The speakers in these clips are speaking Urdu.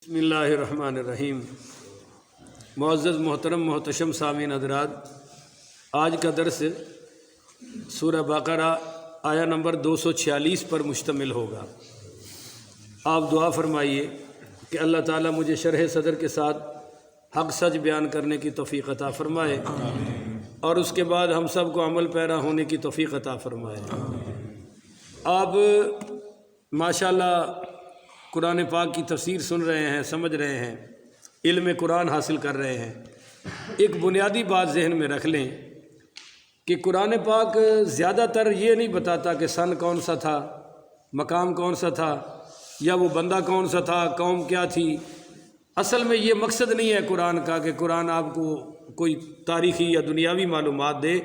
بسم اللہ الرحمن الرحیم۔ معزز محترم محتشم سامعین حضرات، آج کا درس سورہ بقرہ آیا نمبر 246 پر مشتمل ہوگا۔ آپ دعا فرمائیے کہ اللہ تعالیٰ مجھے شرح صدر کے ساتھ حق سچ بیان کرنے کی توفیق عطا فرمائے اور اس کے بعد ہم سب کو عمل پیرا ہونے کی توفیق عطا فرمائے۔ آپ ماشاءاللہ قرآن پاک کی تفسیر سن رہے ہیں، سمجھ رہے ہیں، علم قرآن حاصل کر رہے ہیں۔ ایک بنیادی بات ذہن میں رکھ لیں کہ قرآن پاک زیادہ تر یہ نہیں بتاتا کہ سن کون سا تھا، مقام کون سا تھا، یا وہ بندہ کون سا تھا، قوم کیا تھی۔ اصل میں یہ مقصد نہیں ہے قرآن کا کہ قرآن آپ کو کوئی تاریخی یا دنیاوی معلومات دے۔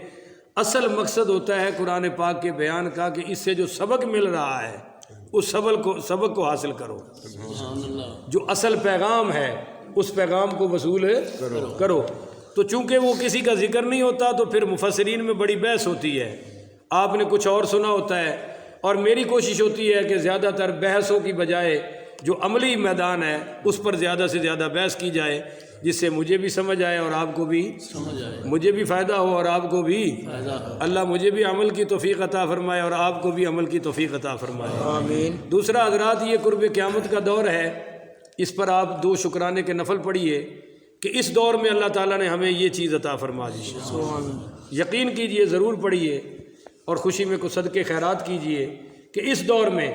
اصل مقصد ہوتا ہے قرآن پاک کے بیان کا کہ اس سے جو سبق مل رہا ہے اس سبق کو حاصل کرو، جو اصل پیغام ہے اس پیغام کو وصول کرو۔ تو چونکہ وہ کسی کا ذکر نہیں ہوتا تو پھر مفسرین میں بڑی بحث ہوتی ہے، آپ نے کچھ اور سنا ہوتا ہے، اور میری کوشش ہوتی ہے کہ زیادہ تر بحثوں کی بجائے جو عملی میدان ہے اس پر زیادہ سے زیادہ بحث کی جائے، جس سے مجھے بھی سمجھ آئے اور آپ کو بھی سمجھ آئے، مجھے بھی فائدہ ہو اور آپ کو بھی اللہ مجھے بھی عمل کی توفیق عطا فرمائے اور آپ کو بھی عمل کی توفیق عطا فرمائے، آمین۔ دوسرا حضرات، یہ قرب قیامت کا دور ہے، اس پر آپ 2 شکرانے کے نفل پڑھیے کہ اس دور میں اللہ تعالیٰ نے ہمیں یہ چیز عطا فرما دی۔ یقین کیجئے، ضرور پڑھیے اور خوشی میں کچھ صدقے خیرات کیجئے کہ اس دور میں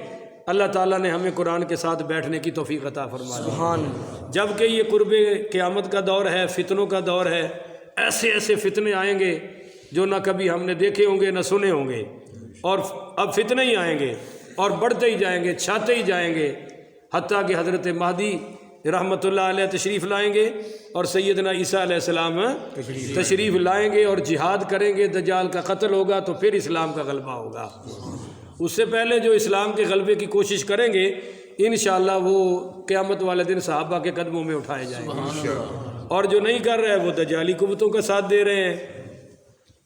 اللہ تعالیٰ نے ہمیں قرآن کے ساتھ بیٹھنے کی توفیق عطا فرما دی۔ جب کہ یہ قرب قیامت کا دور ہے، فتنوں کا دور ہے، ایسے ایسے فتنے آئیں گے جو نہ کبھی ہم نے دیکھے ہوں گے نہ سنے ہوں گے، اور اب فتنے ہی آئیں گے اور بڑھتے ہی جائیں گے، چھاتے ہی جائیں گے، حتیٰ کہ حضرت مہدی رحمۃ اللہ علیہ تشریف لائیں گے اور سیدنا عیسیٰ علیہ السلام تشریف لائیں گے اور جہاد کریں گے، دجال کا قتل ہوگا تو پھر اسلام کا غلبہ ہوگا۔ اس سے پہلے جو اسلام کے غلبے کی کوشش کریں گے انشاءاللہ وہ قیامت والے دن صحابہ کے قدموں میں اٹھائے جائیں گے، اور جو نہیں کر رہے وہ دجالی قوتوں کا ساتھ دے رہے ہیں۔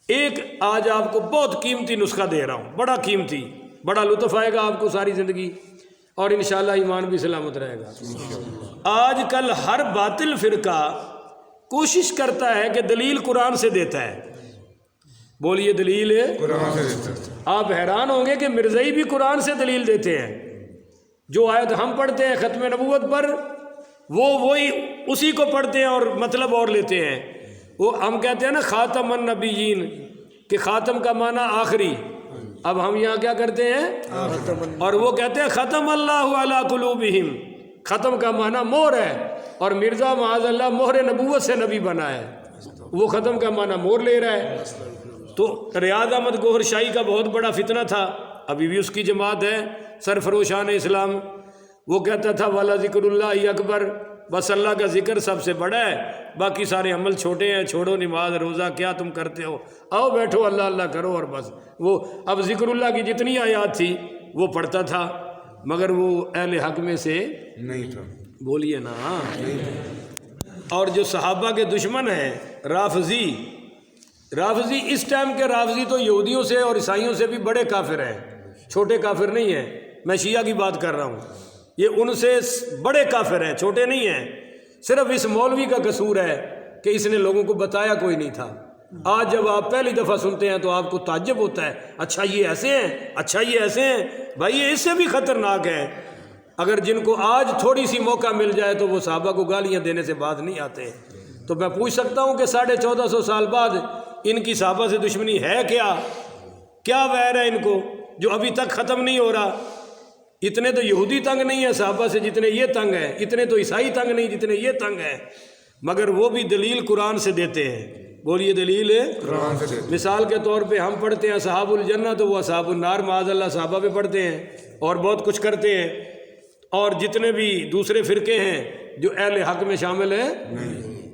ایک آج آپ کو بہت قیمتی نسخہ دے رہا ہوں، بڑا قیمتی، بڑا لطف آئے گا آپ کو ساری زندگی، اور انشاءاللہ ایمان بھی سلامت رہے گا۔ آج کل ہر باطل فرقہ کوشش کرتا ہے کہ دلیل قرآن سے دیتا ہے۔ بولیے، دلیل قرآن سے دیتا ہے۔ آپ حیران ہوں گے کہ مرزائی بھی قرآن سے دلیل دیتے ہیں۔ جو آیت ہم پڑھتے ہیں ختم نبوت پر، وہی اسی کو پڑھتے ہیں اور مطلب اور لیتے ہیں۔ وہ ہم کہتے ہیں نا خاتم النبیین، کہ خاتم کا معنی آخری، اب ہم یہاں کیا کرتے ہیں، اور وہ کہتے ہیں ختم اللہ علی قلوبہم، ختم کا معنی مہر ہے، اور مرزا معاذ اللہ مہر نبوت سے نبی بنا ہے، وہ ختم کا معنی مہر لے رہا ہے۔ تو ریاض احمد گوہر شاہی کا بہت بڑا فتنہ تھا، ابھی بھی اس کی جماعت ہے، سرفروشان اسلام، وہ کہتا تھا والا ذکر اللہ اکبر، بس اللہ کا ذکر سب سے بڑا ہے، باقی سارے عمل چھوٹے ہیں، چھوڑو نماز روزہ، کیا تم کرتے ہو، آؤ بیٹھو اللہ اللہ کرو اور بس۔ وہ اب ذکر اللہ کی جتنی آیات تھی وہ پڑھتا تھا، مگر وہ اہل حق میں سے نہیں تھا، بولیے نا۔ اور جو صحابہ کے دشمن ہیں رافضی اس ٹائم کے رافضی تو یہودیوں سے اور عیسائیوں سے بھی بڑے کافر ہیں، چھوٹے کافر نہیں ہیں، میں شیعہ کی بات کر رہا ہوں، یہ ان سے بڑے کافر ہیں، چھوٹے نہیں ہیں۔ صرف اس مولوی کا قصور ہے کہ اس نے لوگوں کو بتایا کوئی نہیں تھا۔ آج جب آپ پہلی دفعہ سنتے ہیں تو آپ کو تعجب ہوتا ہے، اچھا یہ ایسے ہیں، اچھا یہ ایسے ہیں، بھائی یہ اس سے بھی خطرناک ہے۔ اگر جن کو آج تھوڑی سی موقع مل جائے تو وہ صحابہ کو گالیاں دینے سے باز نہیں آتے۔ تو میں پوچھ سکتا ہوں کہ 1450 سال بعد ان کی صحابہ سے دشمنی ہے کیا ویر ہے ان کو جو ابھی تک ختم نہیں ہو رہا؟ اتنے تو یہودی تنگ نہیں ہے صحابہ سے جتنے یہ تنگ ہیں، اتنے تو عیسائی تنگ نہیں جتنے یہ تنگ ہیں، مگر وہ بھی دلیل قرآن سے دیتے ہیں۔ بولیے، دلیل قرآن سے دیتے ہیں۔ مثال کے طور پہ ہم پڑھتے ہیں اصحاب الجنہ، تو وہ اصحاب النار معاذ اللہ صحابہ پہ پڑھتے ہیں اور بہت کچھ کرتے ہیں۔ اور جتنے بھی دوسرے فرقے ہیں جو اہل حق میں شامل ہیں،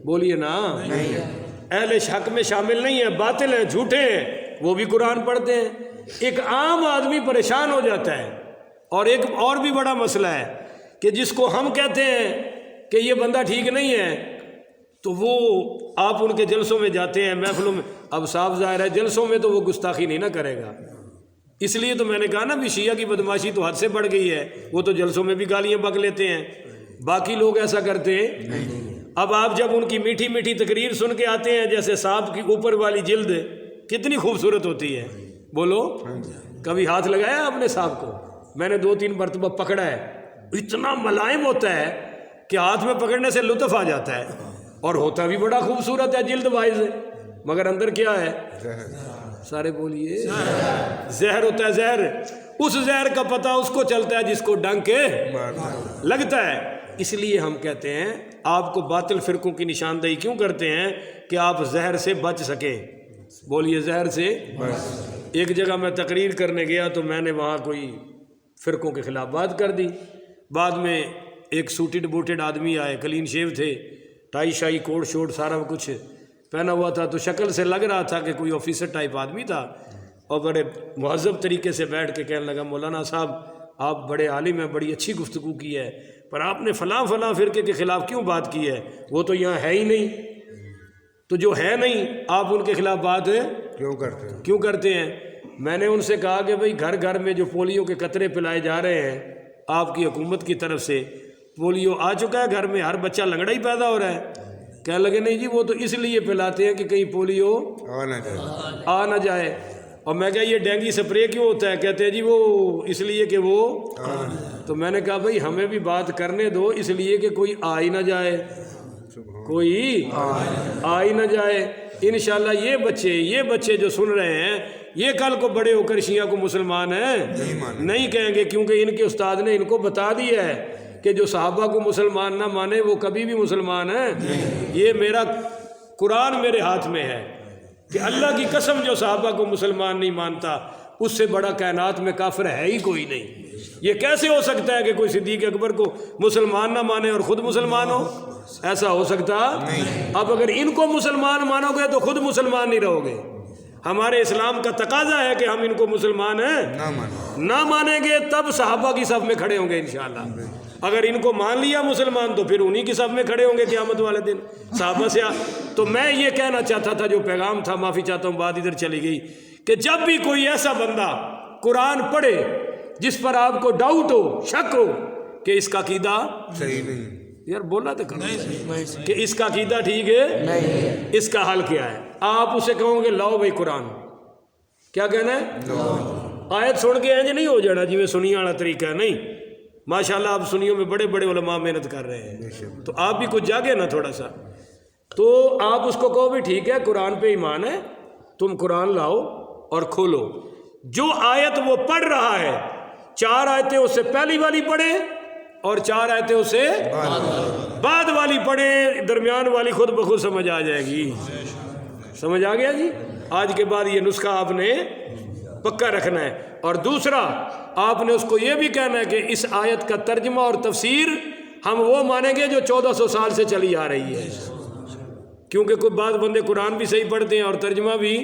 بولیے نا، اہل حق میں شامل نہیں ہیں، باطل ہیں، جھوٹے ہیں، وہ بھی قرآن پڑھتے ہیں۔ ایک عام آدمی پریشان ہو جاتا ہے۔ اور ایک اور بھی بڑا مسئلہ ہے کہ جس کو ہم کہتے ہیں کہ یہ بندہ ٹھیک نہیں ہے، تو وہ آپ ان کے جلسوں میں جاتے ہیں، محفلوں میں، اب صاف ظاہر ہے جلسوں میں تو وہ گستاخی نہیں نہ کرے گا، اس لیے تو میں نے کہا نا بھی شیعہ کی بدماشی تو حد سے بڑھ گئی ہے، وہ تو جلسوں میں بھی گالیاں بک لیتے ہیں۔ باقی لوگ ایسا کرتے اب آپ جب ان کی میٹھی میٹھی تقریر سن کے آتے ہیں، جیسے سانپ کی اوپر والی جلد کتنی خوبصورت ہوتی ہے، بولو کبھی ہاتھ لگایا آپ نے سانپ کو؟ میں نے 2-3 مرتبہ پکڑا ہے، اتنا ملائم ہوتا ہے کہ ہاتھ میں پکڑنے سے لطف آ جاتا ہے، اور ہوتا بھی بڑا خوبصورت ہے جلد وائز، مگر اندر کیا ہے؟ سارے بولیے زہر ہوتا ہے، زہر۔ اس زہر کا پتہ اس کو چلتا ہے جس کو ڈنک کے لگتا ہے۔ اس لیے ہم کہتے ہیں آپ کو باطل فرقوں کی نشاندہی کیوں کرتے ہیں؟ کہ آپ زہر سے بچ سکیں۔ بولیے زہر سے۔ ایک جگہ میں تقریر کرنے گیا تو میں نے وہاں کوئی فرقوں کے خلاف بات کر دی، بعد میں ایک سوٹڈ بوٹڈ آدمی آئے، کلین شیو تھے، ٹائی شائی کوٹ شوٹ سارا کچھ پہنا ہوا تھا، تو شکل سے لگ رہا تھا کہ کوئی آفیسر ٹائپ آدمی تھا، اور بڑے مہذب طریقے سے بیٹھ کے کہنے لگا مولانا صاحب آپ بڑے عالم ہیں، بڑی اچھی گفتگو کی ہے، پر آپ نے فلاں فلاں فرقے کے خلاف کیوں بات کی ہے؟ وہ تو یہاں ہے ہی نہیں، تو جو ہے نہیں آپ ان کے خلاف بات کیوں کرتے ہیں؟ میں نے ان سے کہا کہ بھئی گھر گھر میں جو پولیو کے قطرے پلائے جا رہے ہیں آپ کی حکومت کی طرف سے، پولیو آ چکا ہے گھر میں، ہر بچہ لنگڑا ہی پیدا ہو رہا ہے۔ کہنے لگے نہیں جی وہ تو اس لیے پلاتے ہیں کہ کہیں پولیو آ نہ جائے۔ اور میں کہا یہ ڈینگی سپرے کیوں ہوتا ہے؟ کہتے ہیں جی وہ اس لیے کہ وہ، تو میں نے کہا بھئی ہمیں بھی بات کرنے دو، اس لیے کہ کوئی آ ہی نہ جائے، کوئی آ ہی نہ جائے۔ انشاءاللہ یہ بچے جو سن رہے ہیں یہ کل کو بڑے ہو کر شیعہ کو مسلمان ہیں نہیں کہیں گے، کیونکہ ان کے استاد نے ان کو بتا دیا ہے کہ جو صحابہ کو مسلمان نہ مانے وہ کبھی بھی مسلمان ہیں۔ یہ میرا قرآن میرے ہاتھ میں ہے کہ اللہ کی قسم جو صحابہ کو مسلمان نہیں مانتا اس سے بڑا کائنات میں کافر ہے ہی کوئی نہیں۔ یہ کیسے ہو سکتا ہے کہ کوئی صدیق اکبر کو مسلمان نہ مانے اور خود مسلمان ہو؟ ایسا ہو سکتا نہیں۔ اب اگر ان کو مسلمان مانو گے تو خود مسلمان نہیں رہو گے۔ ہمارے اسلام کا تقاضا ہے کہ ہم ان کو مسلمان ہیں نہ مانیں گے تب صحابہ کی صف میں کھڑے ہوں گے انشاءاللہ۔ اگر ان کو مان لیا مسلمان تو پھر انہی کی صف میں کھڑے ہوں گے قیامت والے دن صحابہ سے۔ تو میں یہ کہنا چاہتا تھا، جو پیغام تھا، معافی چاہتا ہوں بات ادھر چلی گئی، کہ جب بھی کوئی ایسا بندہ قرآن پڑھے جس پر آپ کو ڈاؤٹ ہو، شک ہو کہ اس کا عقیدہ صحیح نہیں، یار بولا تو کرو کہ اس کا عقیدہ ٹھیک ہے نہیں، اس کا حل کیا ہے، آپ اسے کہو گے لاؤ بھائی قرآن، کیا کہنا ہے؟ آیت سن کے انج نہیں ہو جانا جی میں سنی والا طریقہ ہے، نہیں۔ ماشاءاللہ آپ سنیوں میں بڑے بڑے علماء محنت کر رہے ہیں، تو آپ بھی کچھ جاگے نا تھوڑا سا، تو آپ اس کو کہو بھی ٹھیک ہے قرآن پہ ایمان ہے، تم قرآن لاؤ اور کھولو، جو آیت وہ پڑھ رہا ہے 4 آیتیں اس سے پہلی والی پڑھے اور 4 آیتیں اس سے بعد والی پڑھے، درمیان والی خود بخود سمجھ آ جائے گی۔ سمجھ آ گیا جی؟ آج کے بعد یہ نسخہ آپ نے پکا رکھنا ہے۔ اور دوسرا آپ نے اس کو یہ بھی کہنا ہے کہ اس آیت کا ترجمہ اور تفسیر ہم وہ مانیں گے جو 1400 سال سے چلی آ رہی ہے، کیونکہ کوئی بعض بندے قرآن بھی صحیح پڑھتے ہیں اور ترجمہ بھی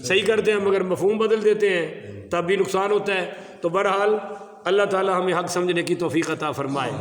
صحیح کرتے ہیں مگر مفہوم بدل دیتے ہیں، تب بھی نقصان ہوتا ہے۔ تو بہرحال اللہ تعالی ہمیں حق سمجھنے کی توفیق عطا فرمائے۔